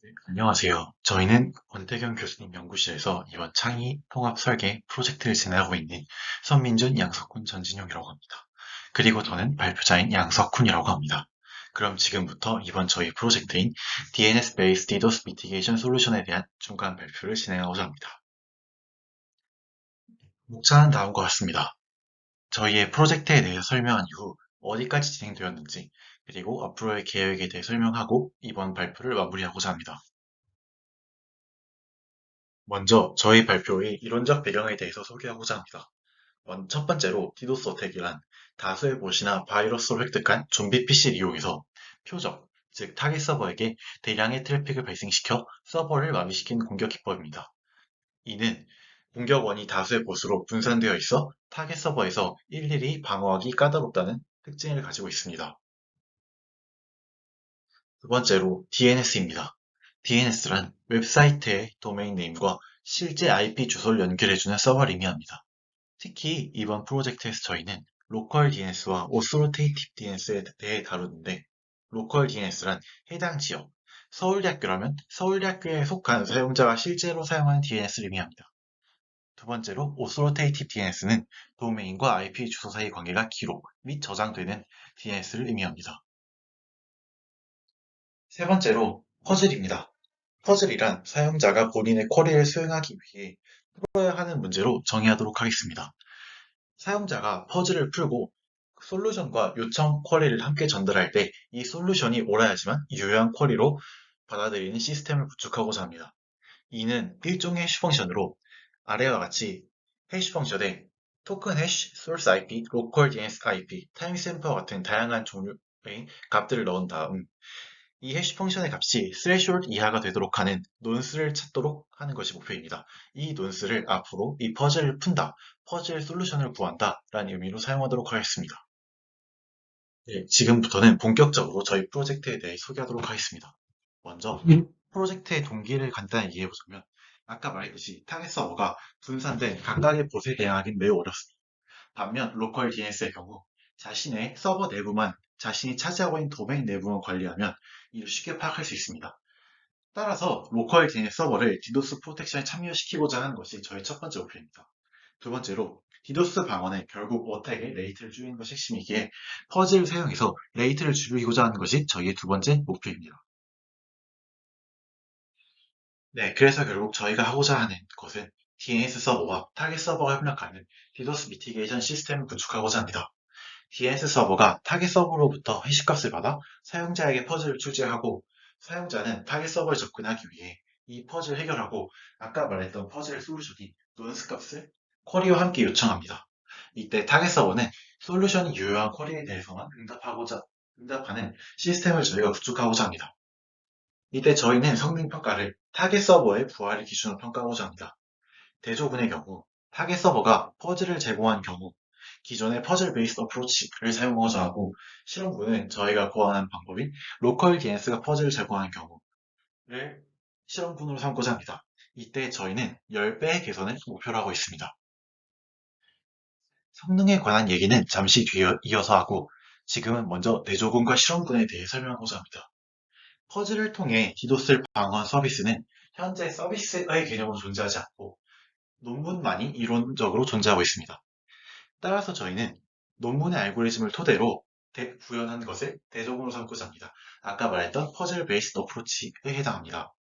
네, 안녕하세요. 저희는 권태경 교수님 연구실에서 이번 창의 통합 설계 프로젝트를 진행하고 있는 선민준, 양석훈, 전진용이라고 합니다. 그리고 저는 발표자인 양석훈이라고 합니다. 그럼 지금부터 이번 저희 프로젝트인 DNS-based DDoS Mitigation Solution에 대한 중간 발표를 진행하고자 합니다. 목차는 다음과 같습니다. 저희의 프로젝트에 대해 설명한 이후 어디까지 진행되었는지, 그리고 앞으로의 계획에 대해 설명하고 이번 발표를 마무리하고자 합니다. 먼저 저희 발표의 이론적 배경에 대해서 소개하고자 합니다. 첫 번째로 디도스 어택이란 다수의 봇이나 바이러스로 획득한 좀비 PC를 이용해서 표적, 즉 타겟 서버에게 대량의 트래픽을 발생시켜 서버를 마비시키는 공격 기법입니다. 이는 공격원이 다수의 봇으로 분산되어 있어 타겟 서버에서 일일이 방어하기 까다롭다는 특징을 가지고 있습니다. 두 번째로 DNS입니다. DNS란 웹사이트의 도메인 네임과 실제 IP 주소를 연결해주는 서버를 의미합니다. 특히 이번 프로젝트에서 저희는 로컬 DNS와 오소로테이티브 DNS에 대해 다루는데, 로컬 DNS란 해당 지역, 서울대학교라면 서울대학교에 속한 사용자가 실제로 사용하는 DNS를 의미합니다. 두 번째로 오소로테이티브 DNS는 도메인과 IP 주소 사이 관계가 기록 및 저장되는 DNS를 의미합니다. 세 번째로 퍼즐입니다. 퍼즐이란 사용자가 본인의 쿼리를 수행하기 위해 풀어야 하는 문제로 정의하도록 하겠습니다. 사용자가 퍼즐을 풀고 솔루션과 요청 쿼리를 함께 전달할 때 이 솔루션이 옳아야지만 유효한 쿼리로 받아들이는 시스템을 구축하고자 합니다. 이는 일종의 해시 펑션으로 아래와 같이 해시 펑션에 토큰 해시, 소스 IP, 로컬 DNS IP, 타임스탬프와 같은 다양한 종류의 값들을 넣은 다음 이 해시 펑션의 값이 스레시홀드 이하가 되도록 하는 논스를 찾도록 하는 것이 목표입니다. 이 논스를 앞으로 이 퍼즐을 푼다, 퍼즐 솔루션을 구한다 라는 의미로 사용하도록 하겠습니다. 네, 지금부터는 본격적으로 저희 프로젝트에 대해 소개하도록 하겠습니다. 먼저 프로젝트의 동기를 간단히 이해해보자면, 아까 말했듯이 타겟 서버가 분산된 각각의 봇에 대응하기는 매우 어렵습니다. 반면 로컬 DNS의 경우 자신의 서버 내부만, 자신이 차지하고 있는 도메인 내부만 관리하면 이를 쉽게 파악할 수 있습니다. 따라서 로컬 DNS 서버를 디도스 프로텍션에 참여시키고자 하는 것이 저의 첫 번째 목표입니다. 두 번째로 디도스 방어는 결국 어택의 레이트를 줄이는 것이 핵심이기에 퍼즐을 사용해서 레이트를 줄이고자 하는 것이 저희의 두 번째 목표입니다. 네, 그래서 결국 저희가 하고자 하는 것은 DNS 서버와 타겟 서버가 협력하는 디도스 미티게이션 시스템을 구축하고자 합니다. DNS 서버가 타겟 서버로부터 해시값을 받아 사용자에게 퍼즐을 출제하고, 사용자는 타겟 서버에 접근하기 위해 이 퍼즐을 해결하고 아까 말했던 퍼즐 솔루션이 논스 값을 쿼리와 함께 요청합니다. 이때 타겟 서버는 솔루션이 유효한 쿼리에 대해서만 응답하는 시스템을 저희가 구축하고자 합니다. 이때 저희는 성능 평가를 타겟 서버의 부하를 기준으로 평가하고자 합니다. 대조군의 경우 타겟 서버가 퍼즐을 제공한 경우 기존의 퍼즐 베이스 어프로치를 사용하고자 하고, 실험군은 저희가 고안한 방법인 로컬 DNS가 퍼즐을 제공하는 경우를 실험군으로 삼고자 합니다. 이때 저희는 10배의 개선을 목표로 하고 있습니다. 성능에 관한 얘기는 잠시 뒤에 이어서 하고, 지금은 먼저 대조군과 실험군에 대해 설명하고자 합니다. 퍼즐을 통해 디도스를 방어한 서비스는 현재 서비스의 개념으로 존재하지 않고 논문만이 이론적으로 존재하고 있습니다. 따라서 저희는 논문의 알고리즘을 토대로 구현한 것을 대조군으로 삼고자 합니다. 아까 말했던 퍼즐 베이스드 어프로치에 해당합니다.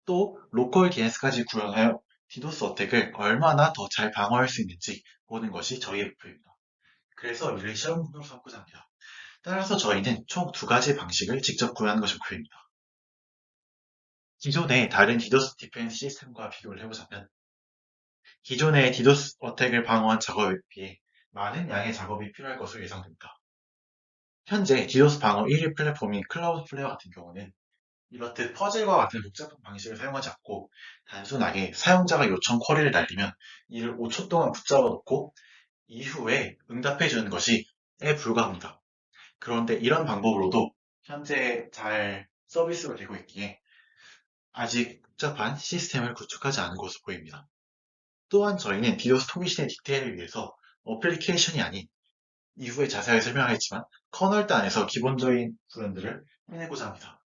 또 로컬 DNS까지 구현하여 디도스 어택을 얼마나 더 잘 방어할 수 있는지 보는 것이 저희의 목표입니다. 그래서 이를 실험군으로 삼고자 합니다. 따라서 저희는 총 두 가지 방식을 직접 구현하는 것이 목표입니다. 기존의 다른 디도스 디펜스 시스템과 비교를 해보자면, 기존의 디도스 어택을 방어한 작업에 비해 많은 양의 작업이 필요할 것으로 예상됩니다. 현재 디도스 방어 1위 플랫폼인 클라우드플레어 같은 경우는 이렇듯 퍼즐과 같은 복잡한 방식을 사용하지 않고 단순하게 사용자가 요청 쿼리를 날리면 이를 5초 동안 붙잡아 놓고 이후에 응답해 주는 것이 불가합니다. 그런데 이런 방법으로도 현재 잘 서비스가 되고 있기에 아직 복잡한 시스템을 구축하지 않은 것으로 보입니다. 또한 저희는 디도스 통신의 디테일을 위해서 어플리케이션이 아닌, 이후에 자세하게 설명하겠지만 커널 단에서 기본적인 구현들을 해내고자 합니다.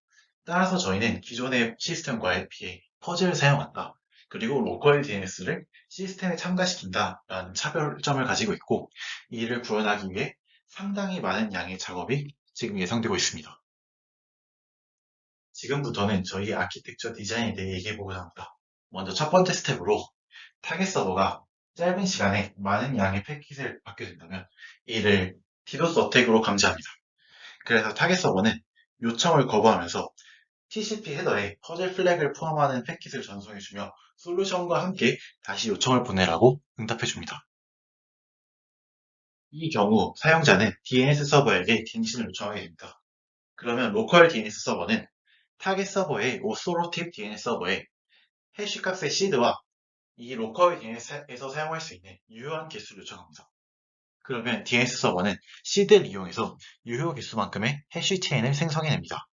따라서 저희는 기존의 시스템과에 비해 퍼즐을 사용한다. 그리고 로컬 DNS를 시스템에 참가시킨다라는 차별점을 가지고 있고, 이를 구현하기 위해 상당히 많은 양의 작업이 지금 예상되고 있습니다. 지금부터는 저희 아키텍처 디자인에 대해 얘기해 보고자 합니다. 먼저 첫 번째 스텝으로 타겟 서버가 짧은 시간에 많은 양의 패킷을 받게 된다면 이를 디도스 어택으로 감지합니다. 그래서 타겟 서버는 요청을 거부하면서 TCP 헤더에 퍼즐 플래그를 포함하는 패킷을 전송해주며 솔루션과 함께 다시 요청을 보내라고 응답해줍니다. 이 경우 사용자는 DNS 서버에게 갱신을 요청하게 됩니다. 그러면 로컬 DNS 서버는 타겟 서버의 오소로팁 DNS 서버에 해시 값의 시드와 이 로컬 DNS에서 사용할 수 있는 유효한 개수를 요청합니다. 그러면 DNS 서버는 시드를 이용해서 유효 개수만큼의 해시 체인을 생성해냅니다.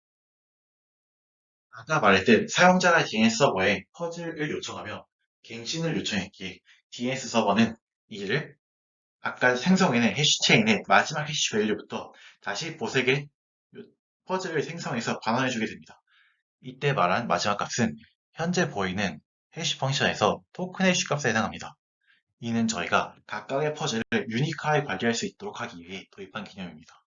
아까 말했듯 사용자가 DNS 서버에 퍼즐을 요청하며 갱신을 요청했기에 DNS 서버는 이를 아까 생성해낸 해시 체인의 마지막 해시 밸류부터 다시 보색의 퍼즐을 생성해서 반환해주게 됩니다. 이때 말한 마지막 값은 현재 보이는 해시 펑션에서 토큰 해시 값에 해당합니다. 이는 저희가 각각의 퍼즐을 유니크하게 관리할 수 있도록 하기 위해 도입한 개념입니다.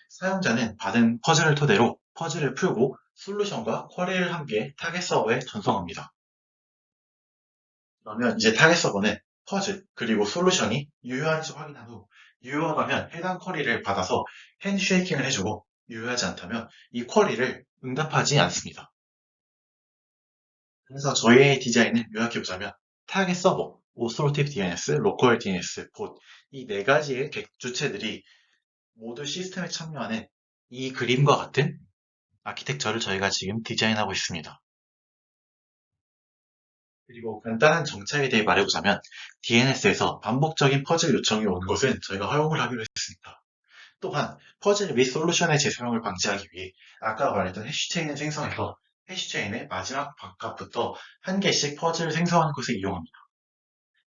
사용자는 받은 퍼즐을 토대로 퍼즐을 풀고 솔루션과 쿼리를 함께 타겟 서버에 전송합니다. 그러면 이제 타겟 서버는 퍼즐 그리고 솔루션이 유효한지 확인한 후 유효하다면 해당 쿼리를 받아서 핸드쉐이킹을 해주고 유효하지 않다면 이 쿼리를 응답하지 않습니다. 그래서 저희의 디자인을 요약해보자면 타겟 서버, 오스로팁 DNS, 로컬 DNS, 봇 이 네 가지의 주체들이 모두 시스템에 참여하는 이 그림과 같은 아키텍처를 저희가 지금 디자인하고 있습니다. 그리고 간단한 정착에 대해 말해보자면 DNS에서 반복적인 퍼즐 요청이 오는 것은 저희가 허용을 하기로 했습니다. 또한 퍼즐 및 솔루션의 재사용을 방지하기 위해 아까 말했던 해시체인을 생성해서 해시체인의 마지막 값부터 한 개씩 퍼즐을 생성하는 것을 이용합니다.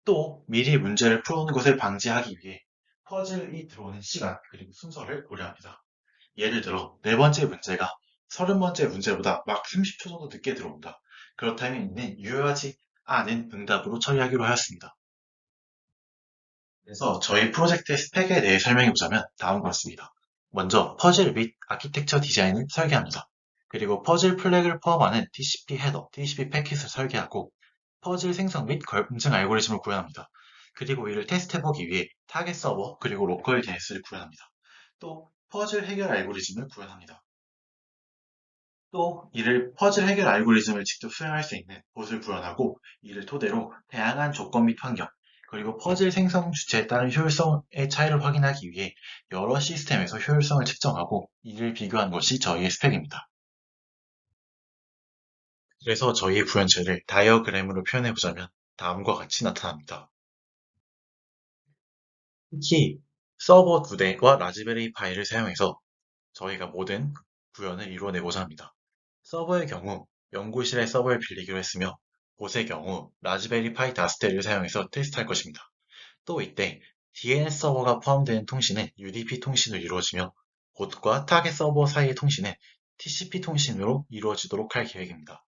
또 미리 문제를 푸는 것을 방지하기 위해 퍼즐이 들어오는 시간 그리고 순서를 고려합니다. 예를 들어 네 번째 문제가 30번째 문제보다 막 30초 정도 늦게 들어온다. 그렇다면 이는 유효하지 않은 응답으로 처리하기로 하였습니다. 그래서 저희 프로젝트의 스펙에 대해 설명해보자면 다음과 같습니다. 먼저 퍼즐 및 아키텍처 디자인을 설계합니다. 그리고 퍼즐 플래그를 포함하는 TCP 헤더, TCP 패킷을 설계하고 퍼즐 생성 및 검증 알고리즘을 구현합니다. 그리고 이를 테스트해보기 위해 타겟 서버 그리고 로컬 DNS를 구현합니다. 또 퍼즐 해결 알고리즘을 구현합니다. 또 이를 퍼즐 해결 알고리즘을 직접 수행할 수 있는 봇을 구현하고 이를 토대로 다양한 조건 및 환경, 그리고 퍼즐 생성 주체에 따른 효율성의 차이를 확인하기 위해 여러 시스템에서 효율성을 측정하고 이를 비교한 것이 저희의 스펙입니다. 그래서 저희의 구현체를 다이어그램으로 표현해보자면 다음과 같이 나타납니다. 특히 서버 2대와 라즈베리 파이를 사용해서 저희가 모든 구현을 이루어내고자 합니다. 서버의 경우 연구실의 서버를 빌리기로 했으며 봇의 경우 라즈베리 파이 다스테를 사용해서 테스트할 것입니다. 또 이때 DNS 서버가 포함되는 통신은 UDP 통신으로 이루어지며 봇과 타겟 서버 사이의 통신은 TCP 통신으로 이루어지도록 할 계획입니다.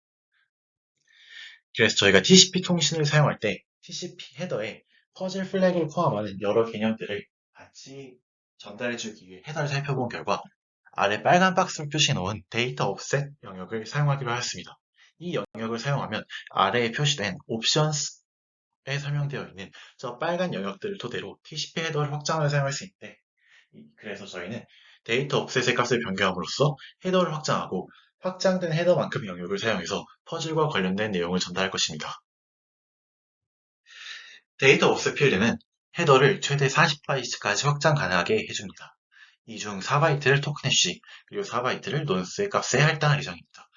그래서 저희가 TCP 통신을 사용할 때 TCP 헤더에 퍼즐 플래그를 포함하는 여러 개념들을 같이 전달해주기 위해 헤더를 살펴본 결과 아래 빨간 박스로 표시해 놓은 데이터 옵셋 영역을 사용하기로 하였습니다. 이 영역을 사용하면 아래에 표시된 옵션스에 설명되어 있는 저 빨간 영역들을 토대로 TCP 헤더를 확장을 사용할 수 있는데 그래서 저희는 데이터 옵셋의 값을 변경함으로써 헤더를 확장하고 확장된 헤더만큼의 영역을 사용해서 퍼즐과 관련된 내용을 전달할 것입니다. 데이터 옵셋 필드는 헤더를 최대 40바이트까지 확장 가능하게 해줍니다. 이 중 4바이트를 토큰 해시, 그리고 4바이트를 논스의 값에 할당할 예정입니다.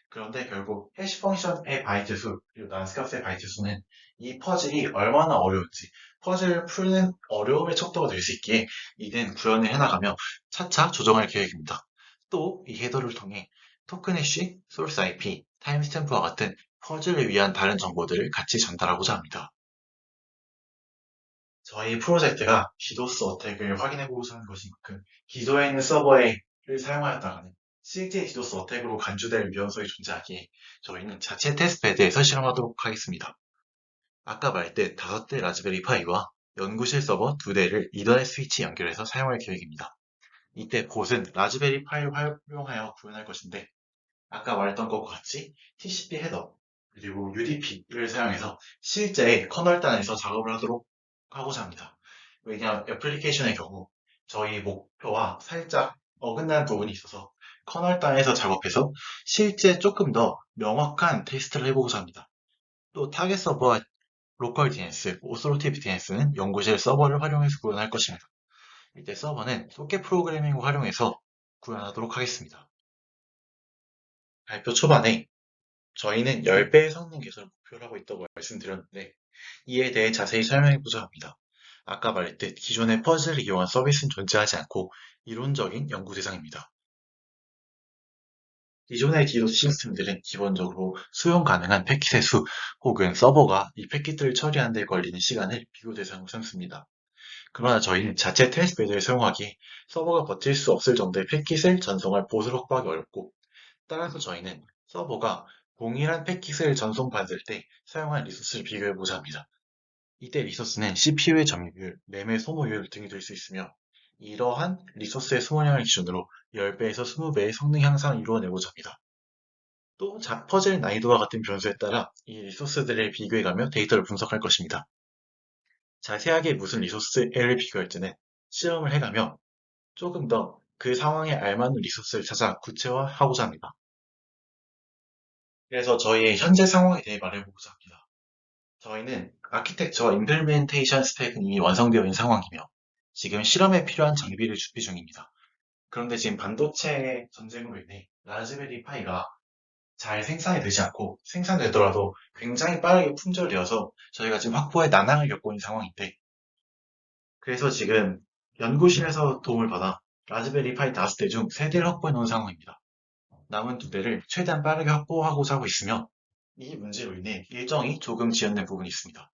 그런데 결국 해시 펑션의 바이트 수, 그리고 난스 값의 바이트 수는 이 퍼즐이 얼마나 어려운지, 퍼즐을 푸는 어려움의 척도가 될 수 있기에 이는 구현을 해나가며 차차 조정할 계획입니다. 또 이 헤더를 통해 토큰 해시, 소스 IP, 타임스탬프와 같은 퍼즐을 위한 다른 정보들을 같이 전달하고자 합니다. 저희 프로젝트가 디도스 어택을 확인해보고자 하는 것인 만큼 기존에 있는 서버를 사용하였다가는 실제 디도스 어택으로 간주될 위험성이 존재하기에 저희는 자체 테스트베드에서 실험하도록 하겠습니다. 아까 말했듯 5대 라즈베리 파이와 연구실 서버 2대를 이더넷 스위치 연결해서 사용할 계획입니다. 이때 봇은 라즈베리 파이를 활용하여 구현할 것인데 아까 말했던 것과 같이 TCP 헤더 그리고 UDP를 사용해서 실제 커널 단에서 작업을 하도록 하고자 합니다. 왜냐하면 애플리케이션의 경우 저희 목표와 살짝 어긋나는 부분이 있어서 커널 단에서 작업해서 실제 조금 더 명확한 테스트를 해보고자 합니다. 또 타겟 서버와 로컬 DNS, 오스로티브 DNS는 연구실 서버를 활용해서 구현할 것입니다. 이때 서버는 소켓 프로그래밍을 활용해서 구현하도록 하겠습니다. 발표 초반에 저희는 10배의 성능 개선을 목표로 하고 있다고 말씀드렸는데 이에 대해 자세히 설명해보자 합니다. 아까 말했듯 기존의 퍼즐을 이용한 서비스는 존재하지 않고 이론적인 연구 대상입니다. 기존의 디도스 시스템들은 기본적으로 수용 가능한 패킷의 수 혹은 서버가 이 패킷들을 처리하는 데 걸리는 시간을 비교 대상으로 삼습니다. 그러나 저희는 자체 테스트베드를 사용하기에 서버가 버틸 수 없을 정도의 패킷을 전송할 보수를 확보하기 어렵고 따라서 저희는 서버가 동일한 패킷을 전송받을 때 사용한 리소스를 비교해보자 합니다. 이때 리소스는 CPU의 점유율, 램의 소모율 등이 될 수 있으며 이러한 리소스의 소모량을 기준으로 10배에서 20배의 성능 향상을 이루어내고자 합니다. 또 퍼즐 난이도와 같은 변수에 따라 이 리소스들을 비교해가며 데이터를 분석할 것입니다. 자세하게 무슨 리소스를 비교할지는 실험을 해가며 조금 더 그 상황에 알맞는 리소스를 찾아 구체화하고자 합니다. 그래서 저희의 현재 상황에 대해 말해보고자 합니다. 저희는 아키텍처 임플리멘테이션 스펙은 이미 완성되어 있는 상황이며 지금 실험에 필요한 장비를 준비 중입니다. 그런데 지금 반도체 전쟁으로 인해 라즈베리 파이가 잘 생산이 되지 않고 생산되더라도 굉장히 빠르게 품절되어서 저희가 지금 확보에 난항을 겪고 있는 상황인데 그래서 지금 연구실에서 도움을 받아 라즈베리 파이 5대 중 3대를 확보해 놓은 상황입니다. 남은 2대를 최대한 빠르게 확보하고자 하고 있으며 이 문제로 인해 일정이 조금 지연된 부분이 있습니다.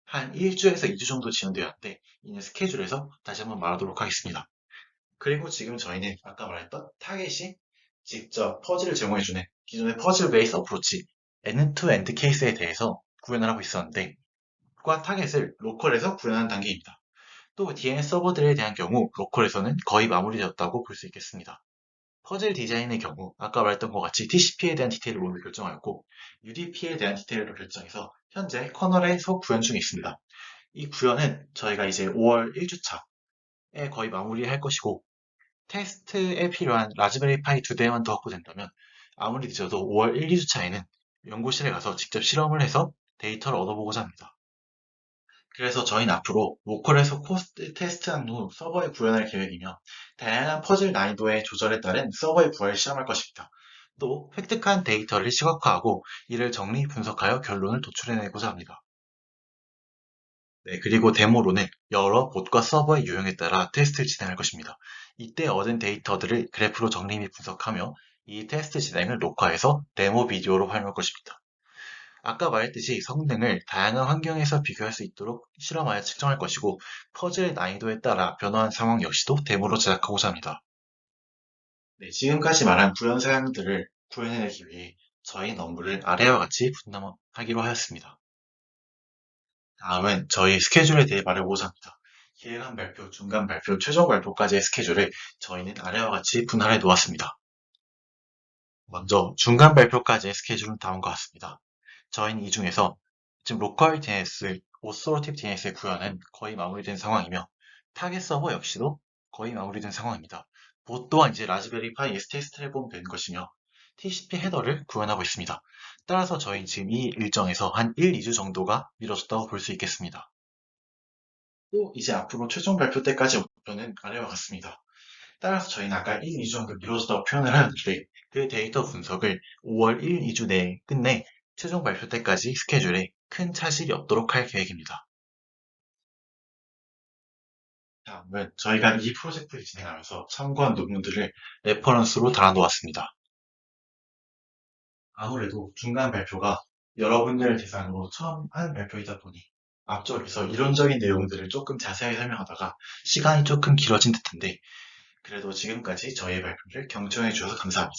한 1주에서 2주 정도 지연되어야 하는데 이는 스케줄에서 다시 한번 말하도록 하겠습니다. 그리고 지금 저희는 아까 말했던 타겟이 직접 퍼즐을 제공해주는 기존의 퍼즐 베이스 어프로치 엔드-투-엔드 케이스에 대해서 구현을 하고 있었는데 그와 타겟을 로컬에서 구현하는 단계입니다. 또 DNS 서버들에 대한 경우 로컬에서는 거의 마무리되었다고 볼 수 있겠습니다. 퍼즐 디자인의 경우 아까 말했던 것 같이 TCP에 대한 디테일을 모두 결정하였고 UDP에 대한 디테일을 결정해서 현재 커널에 소 구현 중에 있습니다. 이 구현은 저희가 이제 5월 1주차에 거의 마무리할 것이고 테스트에 필요한 라즈베리 파이 2대만 더 확보된다면 아무리 늦어도 5월 1, 2주차에는 연구실에 가서 직접 실험을 해서 데이터를 얻어보고자 합니다. 그래서 저희는 앞으로 로컬에서 코스트 테스트한 후 서버에 구현할 계획이며 다양한 퍼즐 난이도의 조절에 따른 서버의 구현을 실험할 것입니다. 또 획득한 데이터를 시각화하고 이를 정리 분석하여 결론을 도출해내고자 합니다. 네, 그리고 데모로는 여러 봇과 서버의 유형에 따라 테스트를 진행할 것입니다. 이때 얻은 데이터들을 그래프로 정리 및 분석하며 이 테스트 진행을 녹화해서 데모 비디오로 활용할 것입니다. 아까 말했듯이 성능을 다양한 환경에서 비교할 수 있도록 실험하여 측정할 것이고 퍼즐 난이도에 따라 변화한 상황 역시도 데모로 제작하고자 합니다. 네, 지금까지 말한 구현 사양들을 구현해내기 위해 저희 업무를 아래와 같이 분담하기로 하였습니다. 다음은 저희 스케줄에 대해 말해보고자 합니다. 기획안 발표, 중간 발표, 최종 발표까지의 스케줄을 저희는 아래와 같이 분할해 놓았습니다. 먼저 중간 발표까지의 스케줄은 다음과 같습니다. 저희는 이 중에서 지금 로컬 DNS, 오스로티브 DNS의 구현은 거의 마무리된 상황이며 타겟 서버 역시도 거의 마무리된 상황입니다. 봇 또한 이제 라즈베리 파이에서 테스트를 해보면 되는 것이며 TCP 헤더를 구현하고 있습니다. 따라서 저희는 지금 이 일정에서 한 1, 2주 정도가 미뤄졌다고 볼 수 있겠습니다. 또 이제 앞으로 최종 발표 때까지 목표는 아래와 같습니다. 따라서 저희는 아까 1, 2주 정도 미뤄졌다고 표현을 하였는데 그 데이터 분석을 5월 1, 2주 내에 끝내 최종 발표 때까지 스케줄에 큰 차질이 없도록 할 계획입니다. 다음은 저희가 이 프로젝트를 진행하면서 참고한 논문들을 레퍼런스로 달아놓았습니다. 아무래도 중간 발표가 여러분들 대상으로 처음 한 발표이다 보니 앞쪽에서 이론적인 내용들을 조금 자세하게 설명하다가 시간이 조금 길어진 듯한데 그래도 지금까지 저희의 발표를 경청해 주셔서 감사합니다.